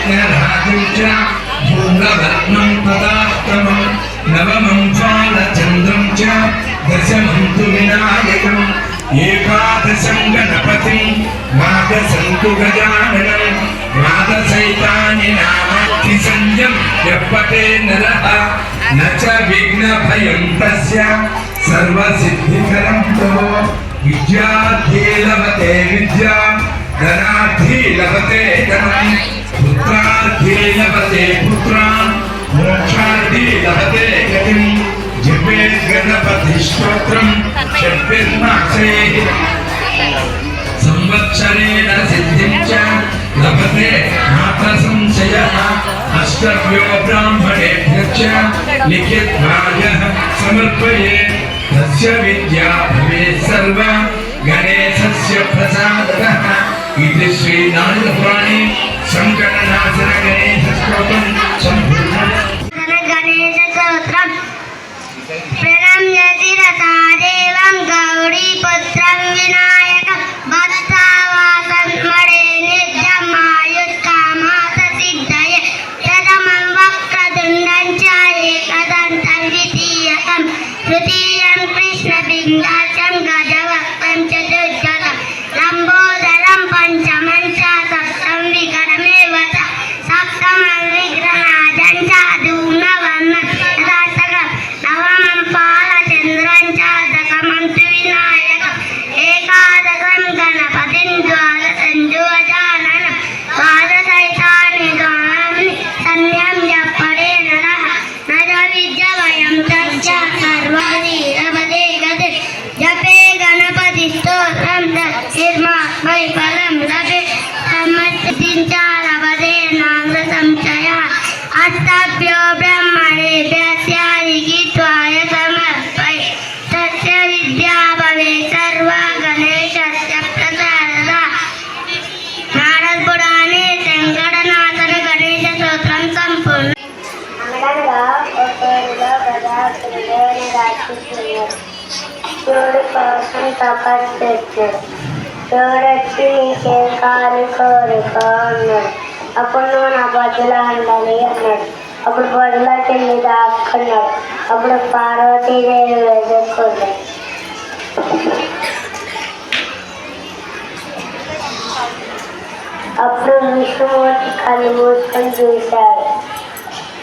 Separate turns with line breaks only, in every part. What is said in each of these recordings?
यज्ञराजं च धूम्रवर्णं तदाष्टमं नवमं फालचन्द्रं च दशमं तु विनायकम् एकादशं गणपतिं द्वादशं तु गजाननं द्वादशैतानि नामानि संयं यपते नरः न च विघ्नभयं तस्य सर्वसिद्धिकरं तव विद्यार्थी लभते विद्यां धनार्थी लभते धनं पुत्रार्थी लभते पुत्रान् मोक्षार्थी लभते गतिं जपेत् गणपतिस्तोत्रं षड्भिर्मासैः संवत्सरेण सिद्धिं च लभते नात्र संशयः अष्टभ्यो ब्राह्मणेभ्यः च लिखित्वा यः समर्पयेत् तस्य विद्या भवेत् सर्वा गणेशस्य प्रसादतः इति श्रीनारदपुराणे शङ्करनाथन गणेशस्तोत्रं सम्पूर्णम्।
गणेशस्तोत्रं प्रणम्य शिरसा देवं गौरीपुत्रं विनायकं भक्तावासं स्मरे नित्यं आयुष्कामार्थसिद्धये प्रथमं वक्रतुण्डं च एकदन्तं द्वितीयकं तृतीयं कृष्णपिङ्गाक्षं गजवक्त्रं चतुर्थकं लम्बोदरं पञ्चमं च सप्तं विकटमेव च सप्तमं विघ्नराजं च धूम्रवर्णं तदाष्टकं नवमं फालचन्द्रं च दशमं तु विनायकम् एकादशं गणपतिं द्वादशं तु गजाननं द्वादशैतानि द्वादशानि संयं यपते नरः न च विद्याभयं तस्य सर्वाणि लभते गतिं जपे गणपतिस्तोत्रं तद्धिर्मात्मै फलं लभे समसिद्धिं च लभते नात्र संशयः अष्टाभ्यो ब्रह्मणेभ्यः लिखित्वा समर्पये तस्य विद्या भवेत् सर्वा गणेशस्य प्रसादतः। नारदपुराणे शङ्करनाथन गणेशस्तोत्रं सम्पूर्णम्। అనగనగా ఒక ఊరిలో గజాసురుడు అనే రాక్షసుడు శివుడి కోసం తపస్సు చేశాడు. శివుడు వచ్చి నీకేం కావాలి కోరిక అన్నాడు. అప్పుడు నువ్వు నా బొజ్జులో ఉండాలి అన్నాడు. అప్పుడు బొజ్జులోకి వెళ్ళి దాక్కున్నాడు. అప్పుడు పార్వతీదేవి వెతుక్కుంది. అప్పుడు విష్ణుమూర్తి కళ్ళు మూసుకొని చూశాడు.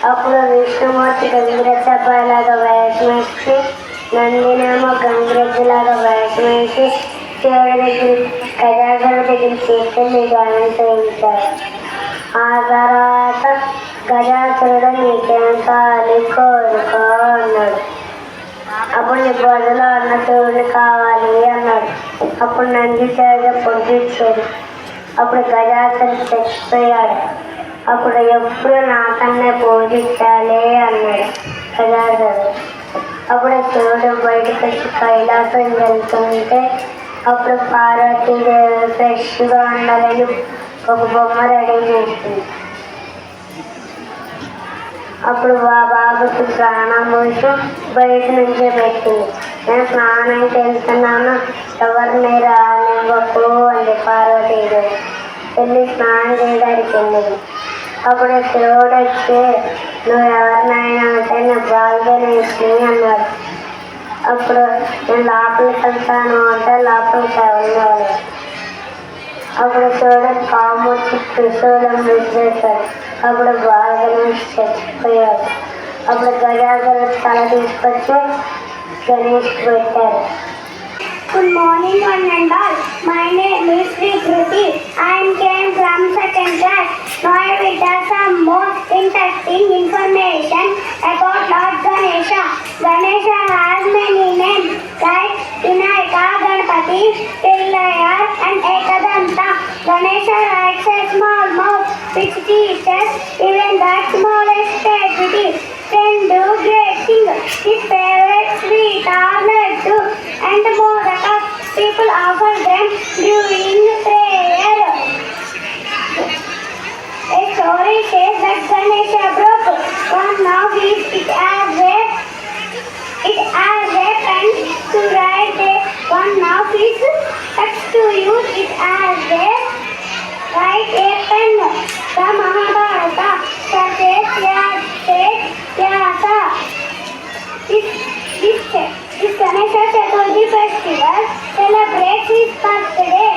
అప్పుడు విష్ణుమూర్తి గంగిరెద్దులాగా వేషం వేసి నందినేమో గంగిరెద్దులాగా వేషం వేసి శివుడి దగ్గర గజాసురుడి దగ్గర తీసుకెళ్ళి గానం చేయించాడు. ఆ తర్వాత గజాసురుడు నీకేం కావాలి కోరుకో అన్నాడు. అప్పుడు నీ బొజ్జులో ఉన్న శివుడు కావాలి అన్నాడు. అప్పుడు నంది శివుడు పొడిచాడు. అప్పుడు గజాసురుడు చచ్చిపోయాడు. అప్పుడు ఎప్పుడు నాకన్నే పూజించాలి అన్నాడు గజాసురుడు. అప్పుడు శివుడు బయటకు వచ్చి కైలాసం వెళ్తుంటే అప్పుడు పార్వతీదేవి ఫ్రెష్గా ఉండాలని ఒక బొమ్మ రెడీ చేసింది. అప్పుడు బాబుకి ప్రాణం పోసి బయట నుంచే పెట్టింది. నేను స్నానానికి వెళ్తున్నాను, ఎవరిని రానివ్వకు అంది పార్వతీదేవి. వెళ్ళి స్నానం చేయడానికి వెళ్ళింది. అప్పుడు శివుడు వచ్చి నువ్వు ఎవరినైనా అంటే నేను బాల్గణేష్ని అన్నాడు. అప్పుడు నేను లోపలికి వెళ్తాను అంటే లోపలికి వెళ్ళేవాడు. అప్పుడు శివుడు పాము త్రిశూలం విసిరేశాడు. అప్పుడు బాల్గణేష్ చచ్చిపోయాడు. అప్పుడు గజాసురుడు తల తీసుకొచ్చి గణేష్ పెట్టారు.
Good morning one and all. My name is Sri Kruti. I came from second class. Now I will tell some most interesting information about Lord Ganesha. Ganesha has many names like Vinayaka, Ganpati, Pillaya and Ekadanta. Ganesha likes a small mouth which teaches even the smallest activity can do great things. His favorite sweet are laddu and modaka. People offer them during prayer. A story says that Ganesha broke one of his it as a pen to write one of his text to use it as a write a pen. the Mahabharata, Vyasa. This Ganesha Chaturthi festival celebrates his birthday.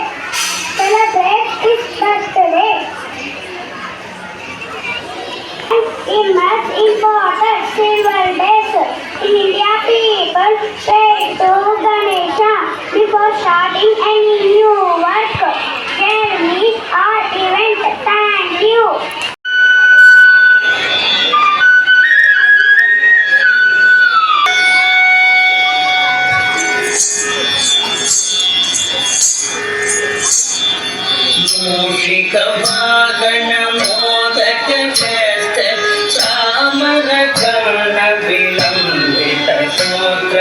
In much important silver days, in India people pray to Ganesha before starting any new work, journey or event. Thank you.
मूषिकवाहनमोदक चेष्ट चामरकर्ण विलम्बित सूत्र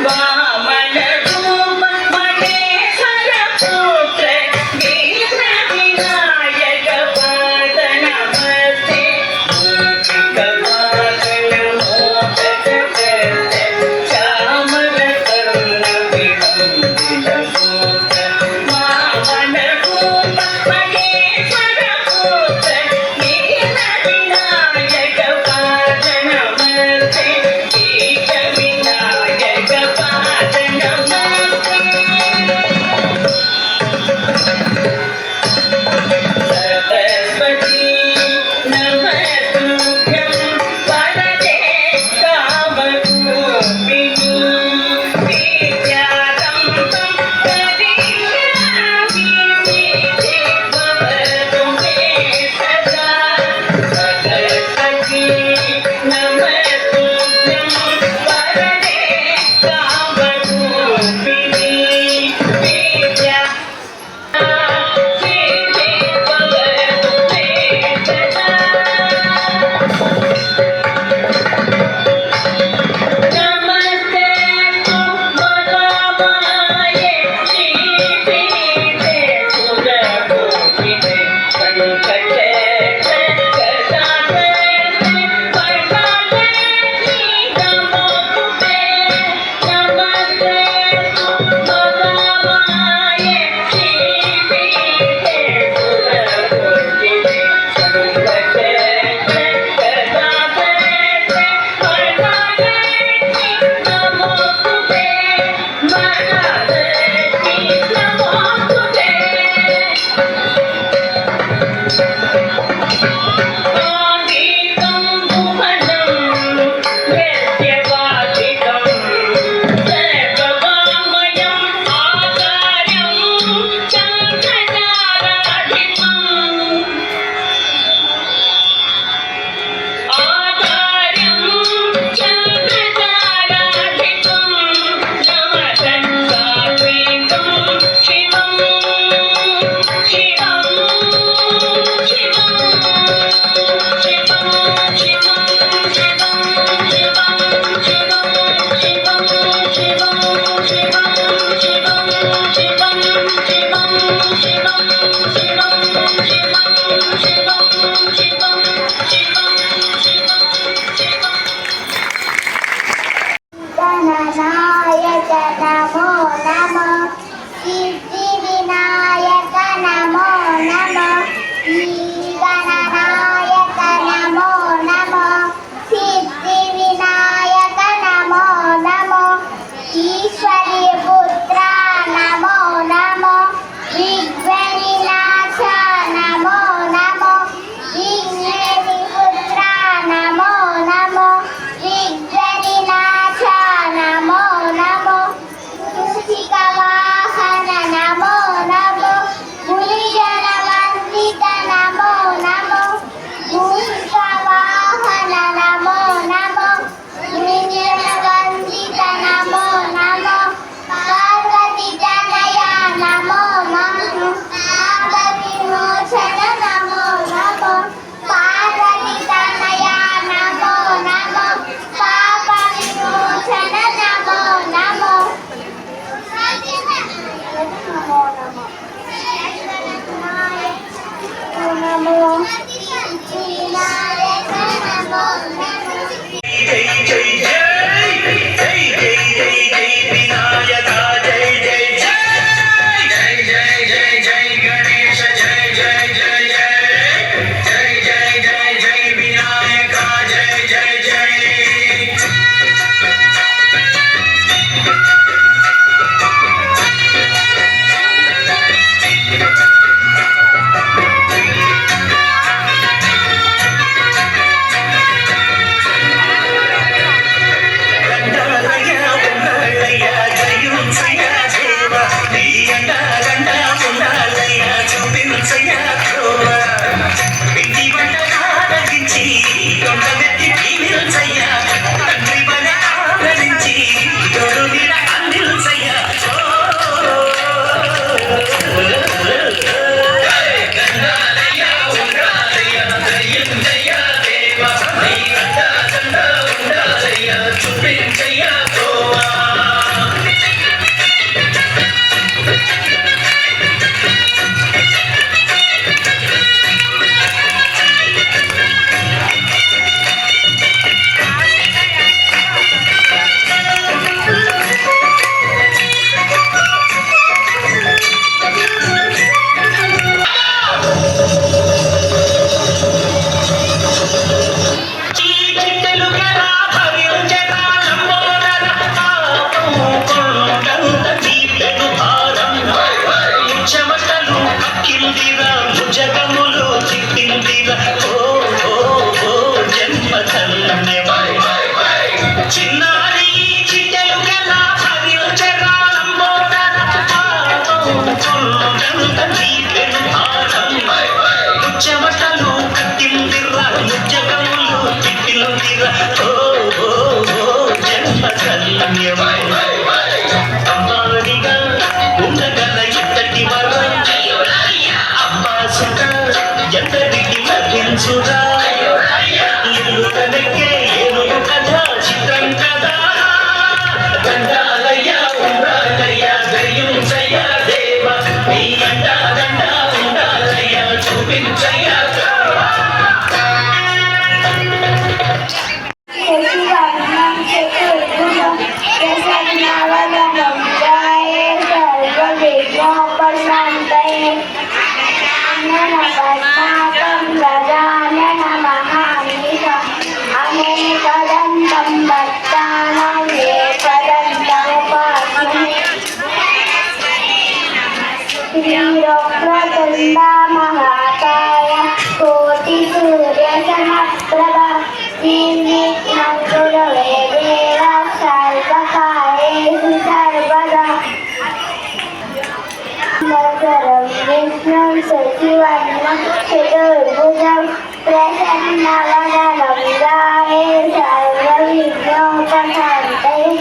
वामन रूप महेश्वर पुत्र दीन विनायक पाद नमस्ते मूषिकवाहनमोदक चेष्ट चामरकर्ण विलम्बित सूत्र वामन रूप महेश्वर पुत्र दीन विनायक पाद नमस्ते दीन विनायक पाद नमस्ते सरस्वती नमस्तुभ्यं वरदे कामरूपिणी विद्यारम्भं करिष्यामि भवतु मे सदा सरस्वती नमस्तुभ्यं वरदे कामरूपिणी विद्या नमस्ते तु महामाये श्रीपीठे सुरगोपिते संकटे गदाधरे वरदाये नमोस्तुते नमस्ते तु महामाये श्रीपीठे सुरगोपिते संकटे गदाधरे वरदाये नमोस्तुते महादेवी नमोस्तुते आदितं भुवनं वेद्यवादितं सर्ववाङ्मयम् आचार्यं चन्द्रताराधिपम् आचार्यं चन्द्रताराधिपं नमस्कारं शिवं शिवं शिवम्
పుణ్యమా అమ్మానిగా ఉండగల ఎంతటి వరం అమ్మా సుఖ ఎంతటికి లభించురా ఇల్లు కనకే ఏనుగు కథ చిత్రం కదా దండాలయ్య ఉండాలయ్య దయ్యుంచయ్య దేవ నీ అంట దండ ఉండాలయ్య చూపించయ్య
శశివర్ణం చతుర్భుజం ప్రసన్నవదనం ధ్యాయే సర్వవిఘ్నోపశాంతయే పద్మాకం గజానన మహానిశం అనేకదంతం భక్తానాం ఏకదంతముపాస్మహే శ్రీవక్రతుండ మహాకాయ కోటి సూర్య సమప్రభ నిర్విఘ్నం కురుమే దేవ సర్వకార్యేషు సర్వదా శంకరం విష్ణుం శశివర్ణం చతుర్భుజం ప్రసన్నవదనం ధ్యాయే సర్వవిఘ్నోపశాంతయే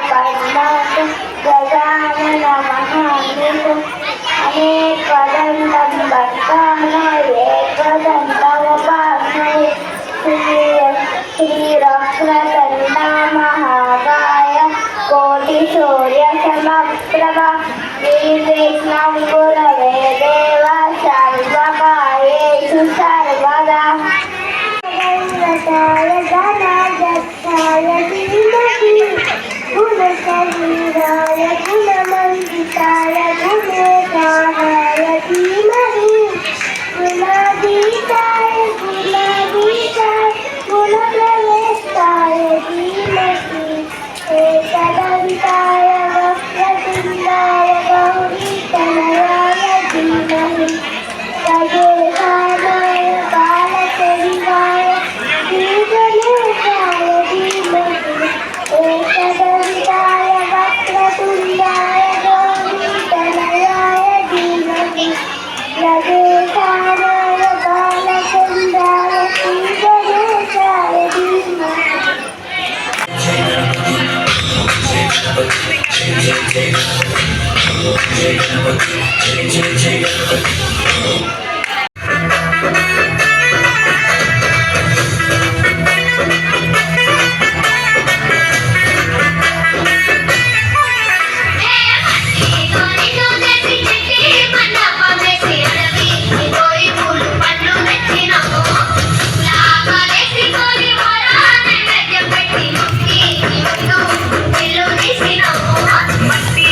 పద్మాకం గజానన మహానిశం అనేకదంతం భక్తానాం ఏకదంతముపాస్మహే శ్రీవక్రతుండ మహాకాయ కోటి సూర్య సమప్రభ నిర్విఘ్నం కురుమే దేవ సర్వకార్యేషు సర్వదా ధనజాయ ధీమహి గుణశరీరాయ గుణమండితాయ గుణేశాయ ధీమహి గుణాతీతాయ గుణప్రవేశాయ ధీమహి ఏకదంతాయ వక్రతుండాయ గౌరీతనయాయ ధీమహి గజేశానాయ బాలచంద్రాయ శ్రీగణేశాయ ధీమహి ఏకదంతాయ వక్రతుండాయ గౌరీతనయాయ ధీమహి గజేశానాయ బాలచంద్రాయ శ్రీగణేశాయ ధీమహి
మట్టి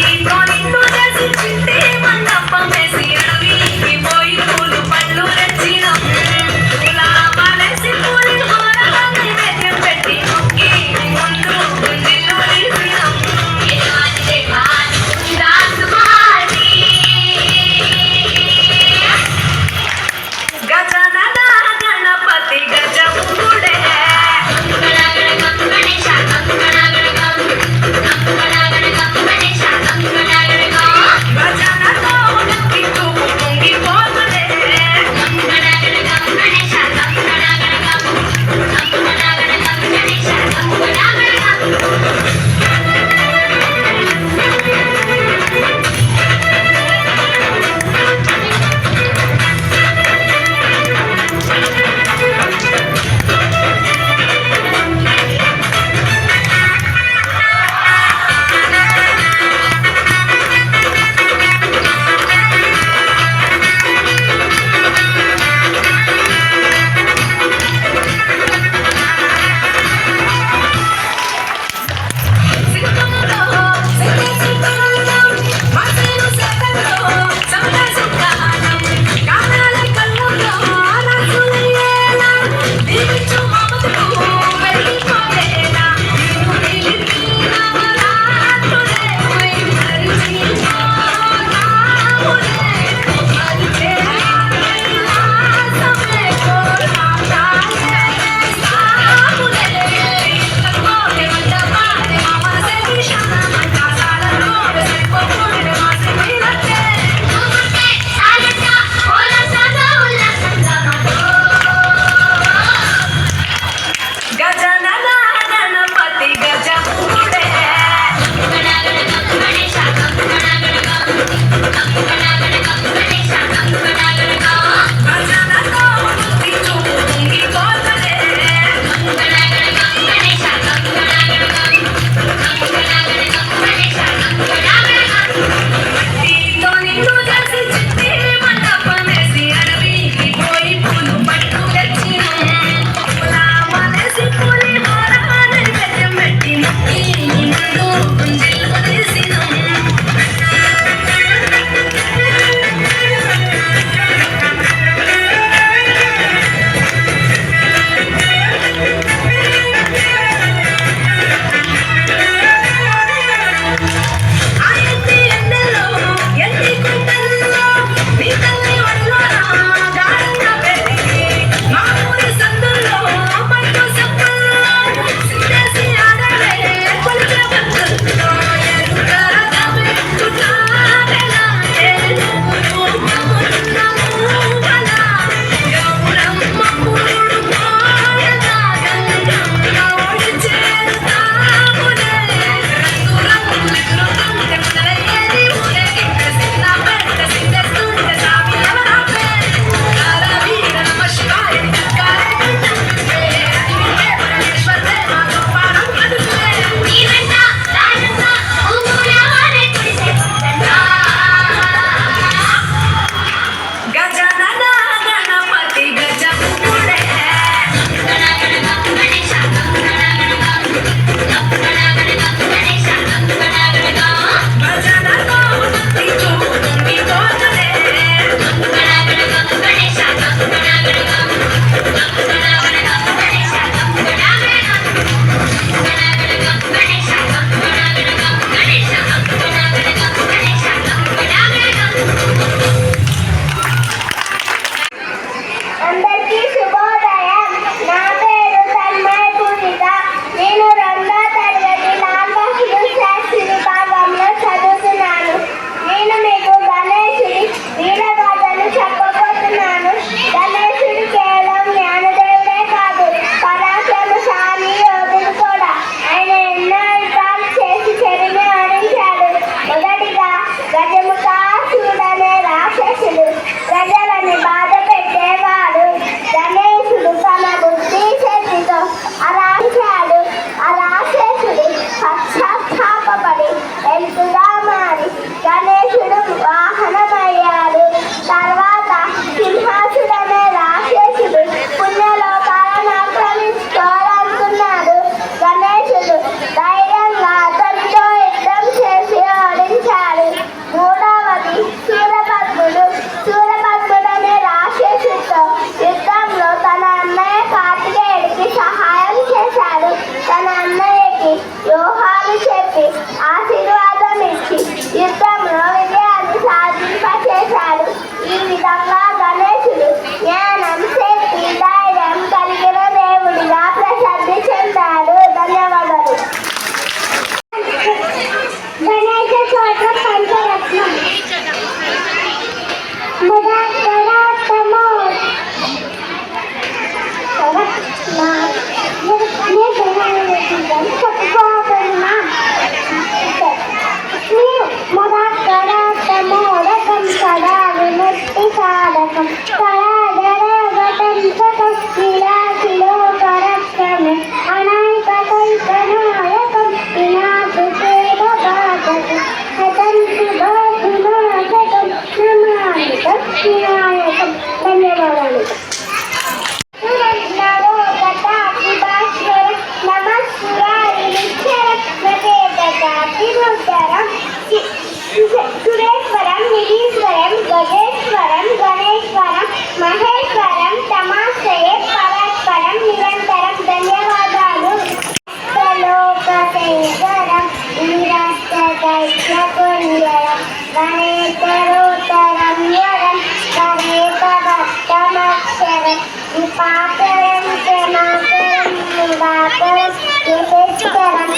విపాకరం క్షమాకరం నివాకరం యశస్కరం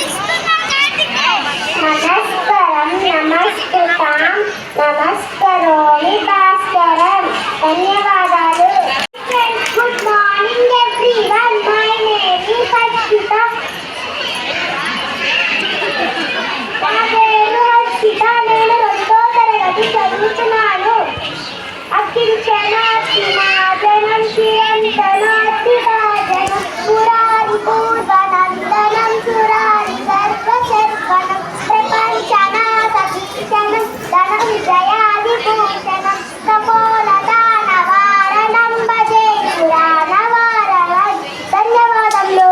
నమస్కారం నమస్కృతాం నమస్కరోమి భాస్కరం. ధన్యవాదాలు. Good morning everyone. My name is Harshitha. నా పేరు హర్షిత. నేను 2వ తరగతి చదువుతున్నాను. అఖిలజనం చిరంతనాత్మికాజనం పురారి పూర్వనందనం సురారి సర్వశర్వణం ప్రపంచనాథ భీషణం ధన విజయాది భూషణం కపోల దానవారణం భజే పురాణవారణం. ధన్యవాదములు.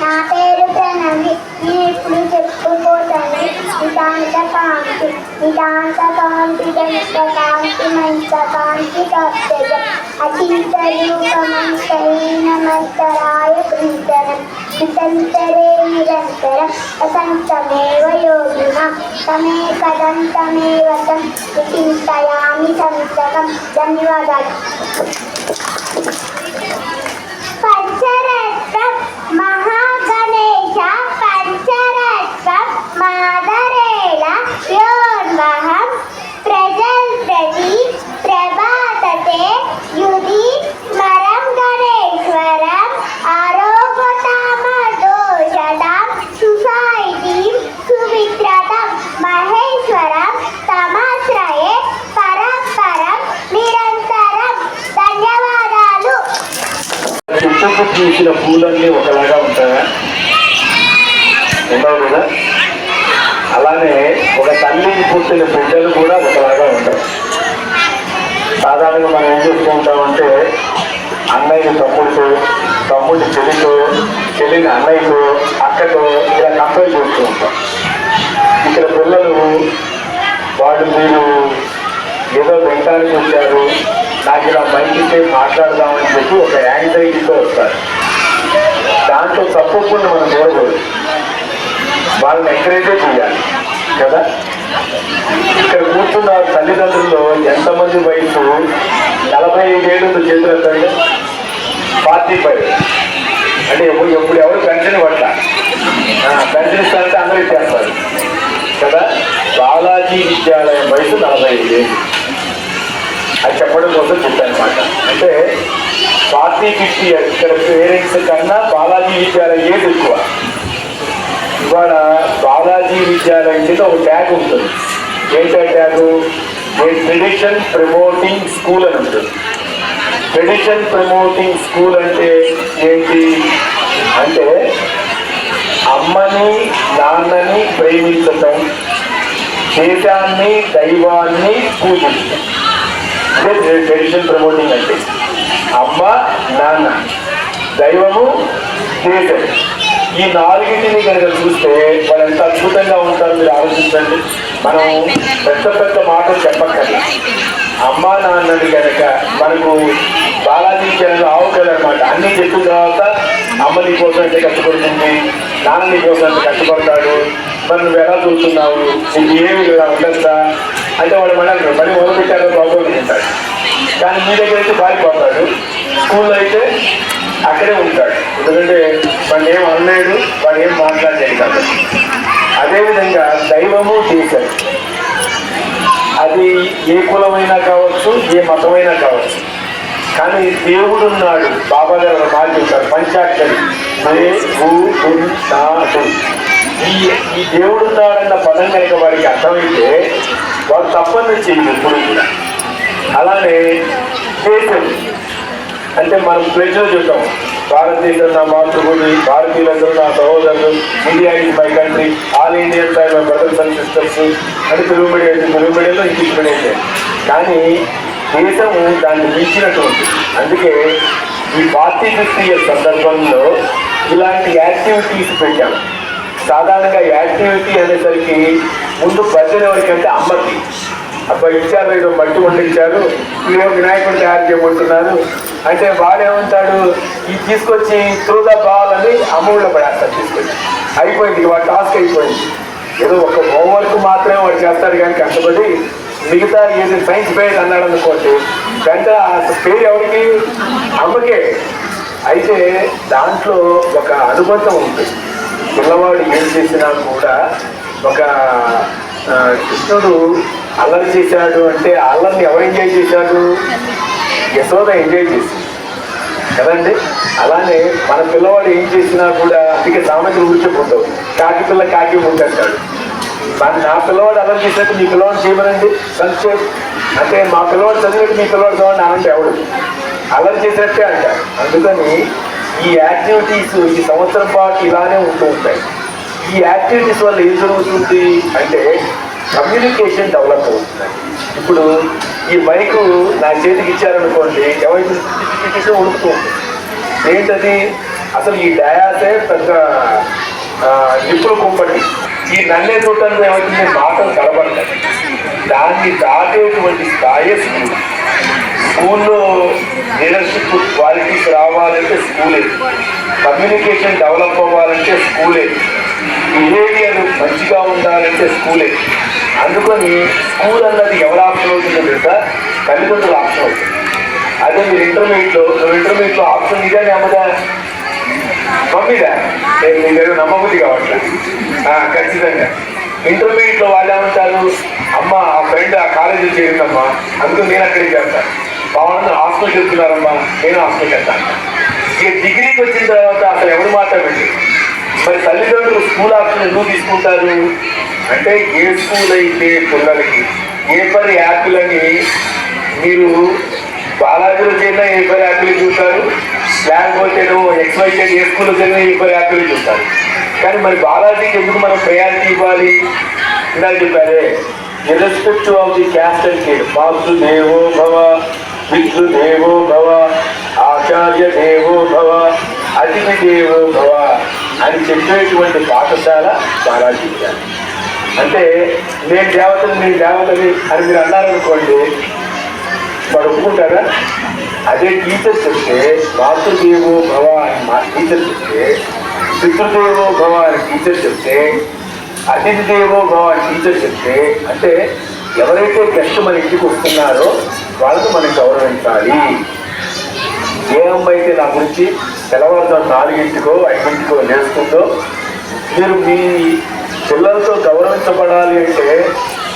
నా పేరు ప్రణవి. నేను ఇప్పుడు చెప్పుకోతాను. నిదాంత కాంతి నిదాంత కాంతి దంత కాంతి మంత కాంతి కర్తవ్యం అచింత రూపమంతహీనమంతరాయ ప్రీతనం నితంతరే నిరంతరం అసంతమేవ యోగినాం తమేకదంతమేవ తం చింతయామి సంతకం. ధన్యవాదాలు. పంచరత్నం మహాగణేశ పంచరత్నం మాదరేణ యోన్మహం ప్రజల్ప్రతి ప్రభాతతే యుధి స్మరం గణేశ్వరం ఆరోగ్యతామదోషదాం సుసాయితీం సువిత్రతం మహేశ్వరం తమాశ్రయే పరస్పరం నిరంతరం. ధన్యవాదాలు.
చుట్టూ పూసిన పూలన్నీ ఒకలాగా ఉంటాయా? ఉండవు కదా. అలానే ఒక తల్లికి పుట్టిన బిడ్డలు కూడా ఒకలాగా ఉంటాయి. సాధారణంగా మనం ఏం చేస్తూ ఉంటామంటే అన్నయ్యని తమ్ముడితో, తమ్ముడిని చెల్లితో, చెల్లిని అన్నయ్యతో, అక్కతో ఇలా కంపేర్ చేస్తూ ఉంటాం. ఇక్కడ పిల్లలు వాళ్ళు మీరు ఏదో వినటానికి వచ్చారు, నాకు ఇలా బయటికి మాట్లాడదామని చెప్పి ఒక యాంగ్జైటీతో వస్తారు. దాంట్లో తప్పకుండా మనం చూడకూడదు, వాళ్ళని ఎంకరేజే చేయాలి కదా. ఇక్కడ కూర్చున్న తల్లిదండ్రుల్లో ఎంతమంది వయసు 45 ఏళ్ళు చేతులు ఎత్తండి. 45 అంటే ఎప్పుడు ఎవరు పెన్షన్ పట్ల పెన్షన్ ఇస్తారంటే అందరూ ఇచ్చేస్తారు కదా. బాలాజీ విద్యాలయం వయసు 45 ఏళ్ళు. అది చెప్పడం కోసం చెప్పానమాట. అంటే 40-50 ఇక్కడ పేరెంట్స్ కన్నా బాలాజీ విద్యాలయం ఏది ఎక్కువ. ఇవాళ బాలాజీ విద్యాలయం కింద ఒక ట్యాగ్ ఉంటుంది. ఏంటంటే ట్యాగు ట్రెడిషన్ ప్రమోటింగ్ స్కూల్ అని ఉంటుంది. ట్రెడిషన్ ప్రమోటింగ్ స్కూల్ అంటే ఏంటి అంటే అమ్మని నాన్నని ప్రేమించటం, దేశాన్ని దైవాన్ని పూజించటం. అదే ట్రెడిషన్ ప్రమోటింగ్ అంటే అమ్మ నాన్న దైవము దేశం. ఈ 4టిని కనుక చూస్తే వాళ్ళు ఎంత అద్భుతంగా ఉంటారో మీరు ఆలోచించండి. మనం పెద్ద పెద్ద మాటలు చెప్పక్కర్లేదు. అమ్మా నాన్నని కనుక మనకు బాలాజీ ఆవుకోదనమాట. అన్నీ చెప్పిన తర్వాత అమ్మ నీ కోసం అయితే కష్టపడుతుంది, నాన్న నీ కోసం అయితే కష్టపడతాడు, మరి నువ్వు ఎలా చూస్తున్నావు, నీకు ఏమి ఉండొచ్చా అంటే వాడు మళ్ళీ మొదలుపెట్టారో బాగోలుకుంటాడు. కానీ మీ దగ్గర అయితే పారిపోతాడు. స్కూల్లో అయితే అక్కడే ఉంటాడు. ఎందుకంటే వాడు ఏం అనలేడు, వాడు ఏం మాట్లాడలేదు కాబట్టి. అదేవిధంగా దైవము దేశం, అది ఏ కులమైనా కావచ్చు, ఏ మతమైనా కావచ్చు, కానీ దేవుడు ఉన్నాడు. బాబా గారు మాట చెప్తారు, పంచాక్షరి ఈ దేవుడు ఉన్నాడన్న పదం కనుక వాడికి అర్థమైతే వాడు తప్పని చేయదు ఎప్పుడు కూడా. అలానే దేశం అంటే మనం ప్లేస్లో చూద్దాం, భారతదేశం నా మాతృభూమి, భారతీయులందరూ నా సహోదరులు, India is my country, all Indians are my brothers and sisters అని తెలుగు మీడియం, తెలుగు మీడియంలో ఇంగ్లీష్ మీడియం. కానీ దేశము దాన్ని మించినటువంటి. అందుకే ఈ 40-50 ఇయర్స్ సందర్భంలో ఇలాంటి యాక్టివిటీస్ పెట్టాము. సాధారణంగా యాక్టివిటీ అనేసరికి ముందు భజన ఎవరికంటే అమ్మకి. అబ్బాయి ఇచ్చారు, ఏదో మట్టి వండించారు, ఇదేమో వినాయకుడు తయారు చేయబోతున్నారు అంటే వాడేమంటాడు, ఇది తీసుకొచ్చి త్రూదా బావాలని అమ్మఒడిలో పడేస్తాడు. తీసుకొచ్చి అయిపోయింది, వాడి టాస్క్ అయిపోయింది. ఏదో ఒక హోంవర్క్ మాత్రమే వాడు చేస్తాడు కానీ కష్టపడి మిగతా ఏది సైన్స్ ఫెయిర్ అన్నాడు అనుకోండి, వెంట పేరు ఎవరికి అమ్మకే. అయితే దాంట్లో ఒక అనుబంధం ఉంటుంది. పిల్లవాడు ఏం చేసినా కూడా ఒక కృష్ణుడు అల్లరి చేశాడు అంటే అల్లరిని ఎవరు ఎంజాయ్ చేశాడు? యశోద ఎంజాయ్ చేసింది కదండి. అలానే మన పిల్లవాడు ఏం చేసినా కూడా అందుకే సామెతలు ఊర్చిపోతావు, కాకి పిల్ల కాకి ముట్టంటాడు. నా పిల్లవాడు అల్లరి చేసినట్టు మీ పిల్లవాడు చేయమనండి సంక్షేప్ అంటే మా పిల్లవాడు చదివినట్టు మీ పిల్లవాడు చదవండి అనంటే ఎవడు అల్లరి చేసినట్టే అంటారు. అందుకని ఈ యాక్టివిటీస్ ఈ సంవత్సరం పాటు ఇలానే ఉంటూ ఉంటాయి. ఈ యాక్టివిటీస్ వల్ల ఏం జరుగుతుంది అంటే కమ్యూనికేషన్ డెవలప్ అవుతుంది. ఇప్పుడు ఈ మైక్ నా చేతికి ఇచ్చారనుకోండి, ఎవరైతే ఉడుకుతూ ఉంటుంది. ఏంటది? అసలు ఈ డయాసే పెద్ద నిప్పులు కుంపటి. ఈ నన్నే చూడటానికి ఏమవుతుంది? మాటలు కలబడతాయి. దాన్ని దాటేటువంటి స్థాయి స్కూల్లో లీడర్షిప్ క్వాలిటీస్ రావాలంటే స్కూలే, కమ్యూనికేషన్ డెవలప్ అవ్వాలంటే స్కూలే, బిహేవియర్ మంచిగా ఉండాలంటే స్కూలే. అందుకని స్కూల్ అన్నది ఎవరు ఆప్షన్ అవుతుందో తెలుసా? తల్లిదండ్రులు ఆప్షన్ అవుతుంది. అదే మీరు ఇంటర్మీడియట్లో ఆప్షన్ ఇదే అమ్మదా మమ్మీదా మీరు నమ్మబుద్ధి కావట్లేదు. ఖచ్చితంగా ఇంటర్మీడియట్లో వాళ్ళు ఏమంటారు? అమ్మ ఆ ఫ్రెండ్ ఆ కాలేజీలో చేరిందమ్మా, అందుకని నేను అక్కడికి వెళ్తాను. బాగుంది హాస్టల్ చెప్తున్నారమ్మా, నేను హాస్టల్కి వెళ్తాను. ఇక డిగ్రీకి వచ్చిన తర్వాత అసలు ఎవరు మాట్లాడండి. మరి తల్లిదండ్రులు స్కూల్ ఆప్షన్ ఎందుకు తీసుకుంటారు అంటే ఏ స్కూల్ అయితే పిల్లలకి ఏ పరి యాపిల్ అని మీరు బాలాజీలో చేరినా ఏ పరి యాపిల్ చూస్తారు, లేకపోతే ఎక్స్వైజెడ్ ఏ స్కూల్లో చేరినా ఏ పరి యాపిల్ చూస్తారు. కానీ మరి బాలాజీకి ఎందుకు మనం ప్రయారిటీ ఇవ్వాలి? ఇందాక చెప్పారే, irrespective of the caste and care, మాతృదేవో భవ, పితృదేవో భవ, ఆచార్య దేవో భవ, అతిథి దేవో భవ అని చెప్పేటువంటి పాఠశాల బాలాజీ విద్యాలయం. అంటే నేను దేవతని అని మీరు అన్నారనుకోండి, వాడు ఒప్పుకుంటారా? అదే టీచర్ చెప్తే మాతృదేవో భవ అని మా టీచర్ చెప్తే, పితృదేవో భవ అని టీచర్ చెప్తే, అతిథి దేవో భవ అని టీచర్ చెప్తే, అంటే ఎవరైతే గెస్ట్ మన ఇంటికి వస్తున్నారో వాళ్ళకు మనం గౌరవించాలి. ఏ అమ్మాయి అయితే నా గురించి తెల్లవారుజాము 4 5 లేస్తుందో, మీరు మీ పిల్లలతో గౌరవించబడాలి అంటే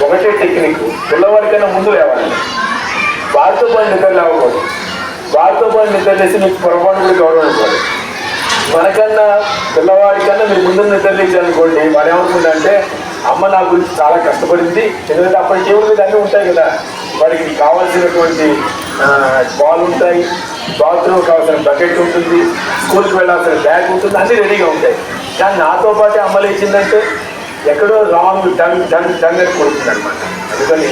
ఒకటే టెక్నిక్, పిల్లవాడికైనా ముందు లేవాలి. వారితో పాటు నిద్ర లేవకూడదు. వారితో పాటు నిద్ర లేసి మీకు పొరపాటు కూడా గౌరవం ఇవ్వాలి. మనకన్నా పిల్లవాడికన్నా మీరు ముందు నిద్ర లేచారనుకోండి, వాడు ఏమనుకుంటే అమ్మ నా గురించి చాలా కష్టపడింది. ఎందుకంటే అప్పటి టేబుల్ మీద అన్నీ ఉంటాయి కదా, వాడికి కావాల్సినటువంటి బాల్ ఉంటాయి, బాత్రూమ్ కావాల్సిన బకెట్ ఉంటుంది, స్కూల్కి వెళ్ళాల్సిన బ్యాగ్ ఉంటుంది, అన్నీ రెడీగా ఉంటాయి. కానీ నాతో పాటే అమ్మ లేచిందంటే ఎక్కడో రాంగ్ టంగ్ అని కొడుతుంది అనమాట. అందుకని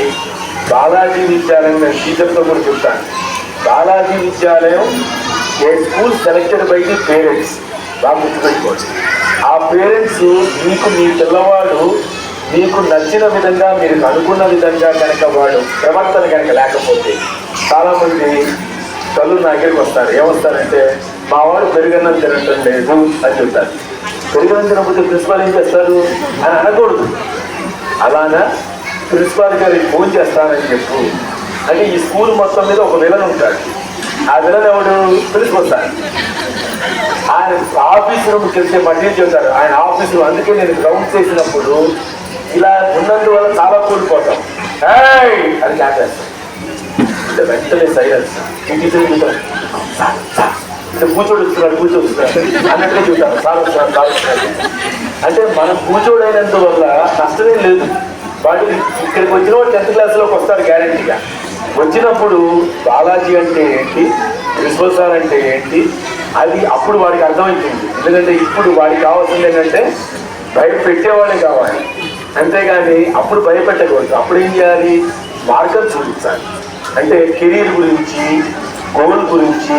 బాలాజీ విద్యాలయం నేను టీచర్తో కూడా చెప్తాను. Balaji Vidyalayam a school selected by the parents, బాగా గుర్తుపెట్టుకోవచ్చు. ఆ పేరెంట్స్ మీకు మీ పిల్లవాడు మీకు నచ్చిన విధంగా మీరు అనుకున్న విధంగా కనుక వాడు ప్రవర్తన కనుక లేకపోతే, చాలామంది తల్లు నా దగ్గరికి వస్తారు. ఏమొస్తారంటే మా వాడు పెరుగన్నం తినటం లేదు అని చెప్తారు. పెరుగన్నం తినకపోతే ప్రిన్సిపాల్ ఏం చేస్తారు అని అనకూడదు. అలానా ప్రిన్సిపాల్ గారికి ఫోన్ చేస్తానని చెప్పు. అంటే ఈ స్కూల్ మొత్తం మీద ఒక విలన్ ఉంటాడు. ఆ విలన్ ఎవడు? Principal sir. ఆయన ఆఫీస్ రూమ్కి వెళ్తే మళ్ళీ చెప్తారు ఆయన ఆఫీస్ రూమ్. అందుకే నేను గ్రౌండ్ చేసినప్పుడు ఇలా ఉన్నందువల్ల చాలా కూలిపోతాం. అని చేస్తాం అంటే వెంటనే సైలెన్స్. ఇంటి చూస్తాం, కూర్చోడుస్తున్నారు అన్నట్టుగా చూస్తాను, సార్ వస్తున్నారు. అంటే మనం కూర్చోడైనందువల్ల నష్టమే లేదు. వాడు ఇక్కడికి వచ్చిన వాడు 10th క్లాస్లోకి వస్తాడు గ్యారంటీగా. వచ్చినప్పుడు బాలాజీ అంటే ఏంటి, ప్రిన్సిపల్ సార్ అంటే ఏంటి, అది అప్పుడు వాడికి అర్థమవుతుంది. ఎందుకంటే ఇప్పుడు వాడికి కావాల్సింది ఏంటంటే భయపెట్టేవాడే కావాలి, అంతేగాని అప్పుడు భయపెట్టకూడదు. అప్పుడు ఏం చేయాలి? మార్గం చూపించాలి. అంటే కెరీర్ గురించి, గోల్ గురించి,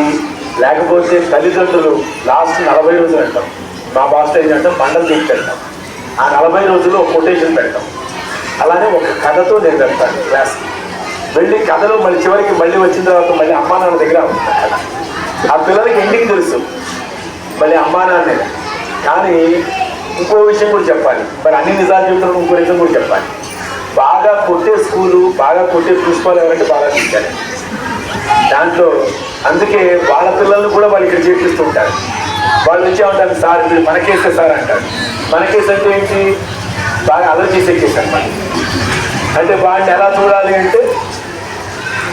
లేకపోతే తల్లిదండ్రులు లాస్ట్ 40 రోజులు అంటాం. మా భాషలో ఏంటంటే మండలం తీసుకెళ్తాం. ఆ 40 రోజులు ఒక కొటేషన్ పెడతాం. అలానే ఒక కథతో నేను వెళ్తాను క్లాస్కి. వెళ్ళి కథలో మళ్ళీ చివరికి మళ్ళీ వచ్చిన తర్వాత మళ్ళీ అమ్మా నాన్న దగ్గర ఉంటుంది కథ. ఆ పిల్లలకి ఎండింగ్ తెలుసు, మళ్ళీ అమ్మా నాన్నే. కానీ ఇంకో విషయం కూడా చెప్పాలి. మరి అన్ని నిజాలు చెప్తున్నారు, ఇంకో నిజం కూడా చెప్పాలి. బాగా కొట్టే స్కూలు, బాగా కొట్టే ప్రిన్సిపాల్ ఎవరంటే బాగా తీశారు. దాంట్లో అందుకే వాళ్ళ పిల్లల్ని కూడా వాళ్ళు ఇక్కడ చేపిస్తూ ఉంటారు. వాళ్ళు వచ్చే ఉంటారు, సార్ మీరు మనకేస్తే సార్ అంటారు. మనకేసి అంటే ఏంటి, బాగా అలర్ట్ చేసే కేసు అనమాట. అంటే వాడిని ఎలా చూడాలి అంటే,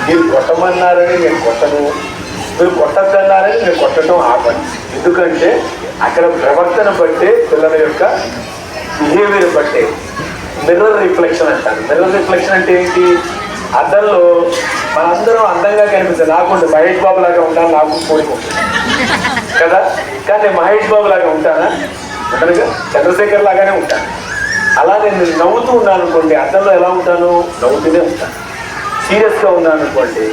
మీరు కొట్టమన్నారని నేను కొట్టను, మీరు కొట్టద్దన్నారని నేను కొట్టడం ఆపను. ఎందుకంటే అక్కడ ప్రవర్తన బట్టే పిల్లల యొక్క బిహేవియర్ బట్టే మిర్రర్ రిఫ్లెక్షన్ అంటారు. మిర్రర్ రిఫ్లెక్షన్ అంటే ఏంటి, అద్దంలో మనందరం అందంగా కనిపిస్తుంది. నాకుంటే మహేష్ బాబు లాగా ఉంటాను, నాకు కోరిక కదా, కానీ మహేష్ బాబు లాగా ఉంటానా, ఉంటానుగా, చంద్రశేఖర్ లాగానే ఉంటాను. అలా నేను నవ్వుతూ ఉన్నాను అనుకోండి, అద్దంలో ఎలా ఉంటాను, నవ్వుతూనే ఉంటాను. సీరియస్గా ఉన్నాను అనుకోండి,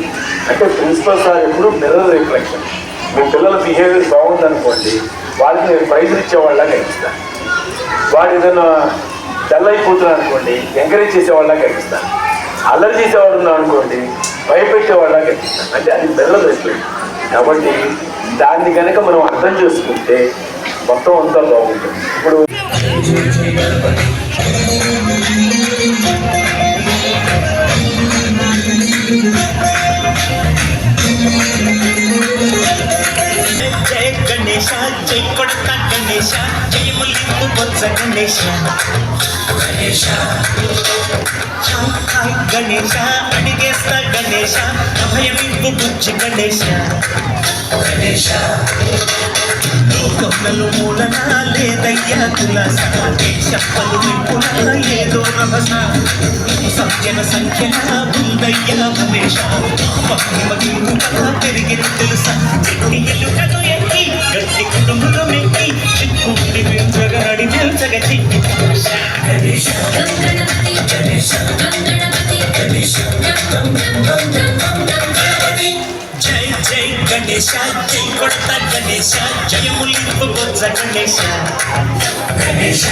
అంటే ప్రిన్సిపల్ సార్ ఎప్పుడు మిర్రర్ రిఫ్లెక్షన్. మీ పిల్లల బిహేవియర్ బాగుందనుకోండి, వాళ్ళకి నేను ప్రైజులు ఇచ్చేవాళ్ళ కనిపిస్తాను. వాడు ఏదైనా డల్ అయిపోతున్నాను అనుకోండి, ఎంకరేజ్ చేసేవాళ్ళ కనిపిస్తాను. అల్లరి చేసేవాడు ఉన్నాను అనుకోండి, భయపెట్టేవాళ్ళ కనిపిస్తాను. అంటే అది మిర్రర్ రిఫ్లెక్షన్. కాబట్టి దాన్ని కనుక మనం అర్థం చేసుకుంటే మొత్తం అంతా బాగుంటుంది. ఇప్పుడు
జయ గణేశ, జై కొడత గణేశ, జయ ములింపు బొత్స గణేశ. గణేశ గణేశ అడిగేస్తా గణేశ, అభయమింపు బుజ్జి గణేశ. గణేశ లోకంలో మూలన లేదయ్యా తులస, చెప్పలు విప్పున ఏదో రభస, సంఖ్యన సంఖ్యన ఉందయ్యా గణేశ. మహిమగిరుగా పెరిగింది తెలుసా, చెట్టి ఎలుకను ఎక్కి గట్టి కుటుంబులు మెక్కి చిక్కుడి పెంచగా నడి తెలుసగా చిట్టి. గణేశ గణేశ గణేశ జై జై గణేశ, జై కొడత గణేశ, జయములింపు బొత్స గణేశ. గణేశ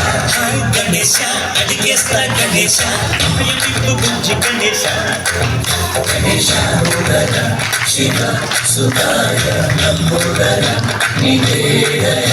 గణేశ అడిగేస్తా గణేశ, అభయమింపు బుజ్జి గణేశ. గణేశ శివ సుధాయ నంబుదర నివేదయ.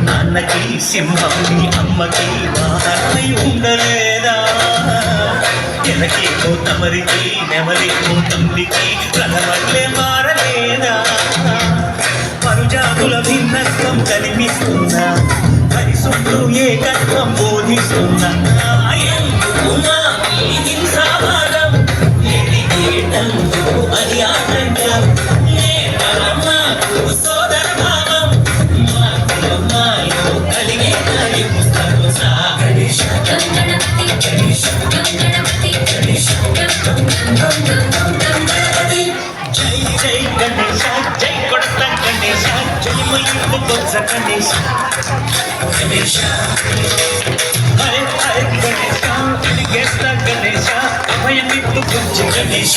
నాన్నకి సింహంని, అమ్మకి వాహనమై ఉండలేదా, ఎనకేమో తమరికి నెమరేమో తమ్మికి రథమల్లే మారలేదా. పరుజాతుల భిన్నత్వం కనిపిస్తున్నా, పరిశుద్ధు ఏకత్వం బోధిస్తున్నా. హింసావాదం అది ఆటంకం, సోదర భావం కలిగే గణేశ జై జై గణేశ, జై కొడత గణేశ, జై ములింపు బొత్స గణేశ. గణేశ హరే హరే గణేశ, అడిగేస్తా గణేశ, అభయమింపు బుజ్జి గణేశ.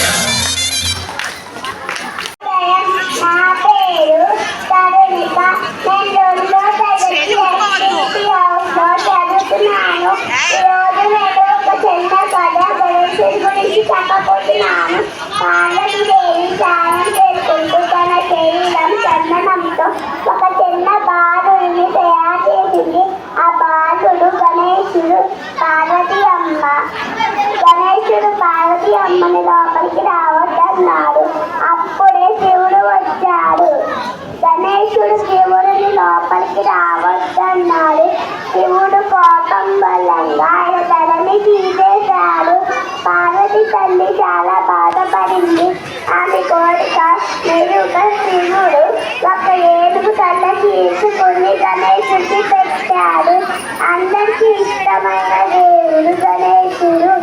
నా పేరు తరుణిక. నేను 2వ తరగతి ఎస్టీపీ హౌస్లో చదువుతున్నాను. ఈరోజు నేను ఒక చిన్న కథ గణేశుడి గురించి చెప్పబోతున్నాను. పార్వతీదేవి స్నానం చేసుకుంటూ తన శరీరం చందనంతో ఒక చిన్న బాలుడిని తయారు చేసింది. ఆ బాలుడు గణేశుడు పార్వతీ అమ్మ. గణేశుడు పార్వతీ అమ్మని లోపలికి రావద్దన్నాడు. అప్పుడే శివుడు వచ్చాడు. గణేశుడు శివుడిని లోపలికి రావద్దన్నాడు. శివుడు కోపం వల్లంగా ఆయన తలని తీసేశాడు. పార్వతి తల్లి చాలా బాధపడింది. ఆమె కోరిక మెరుగా శివుడు ఒక ఏనుగు తల తీసుకుని గణేశుడికి పెట్టాడు. అందరికీ ఇష్టమైన దేవుడు గణేశుడు.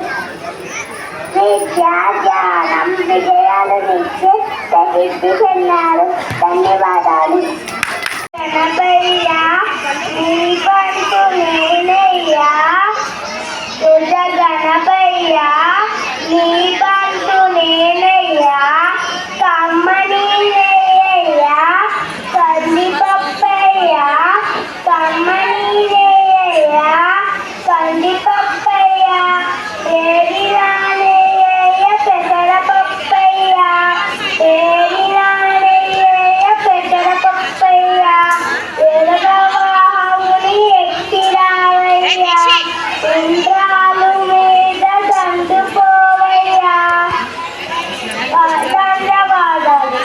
విద్య జ్ఞానం విజయాలనిచ్చే ప్రసిద్ధి చెందారు. ధన్యవాదాలు. గణపయ్యా నీ పంటు నేనయ్యా, తుజ గణపయ్యా నీ పంటు నేనయ్యా, కమ్మని నేయ్యా కందిపప్పయ్యా, కమ్మని నేయ్యా కందిపప్పయ్యా, ఏడినా నేయ్య పెసరపప్పయ్యా, ఏడినా నేయ్య పెసరపప్పయ్యా, ఎరగవాహముని ఎక్కిరావయ్యా, ఇంద్రాలు మీద దండుకోవయ్యా. ధన్యవాదాలు.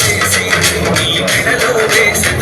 చేసి నీ మెడలో వేసిన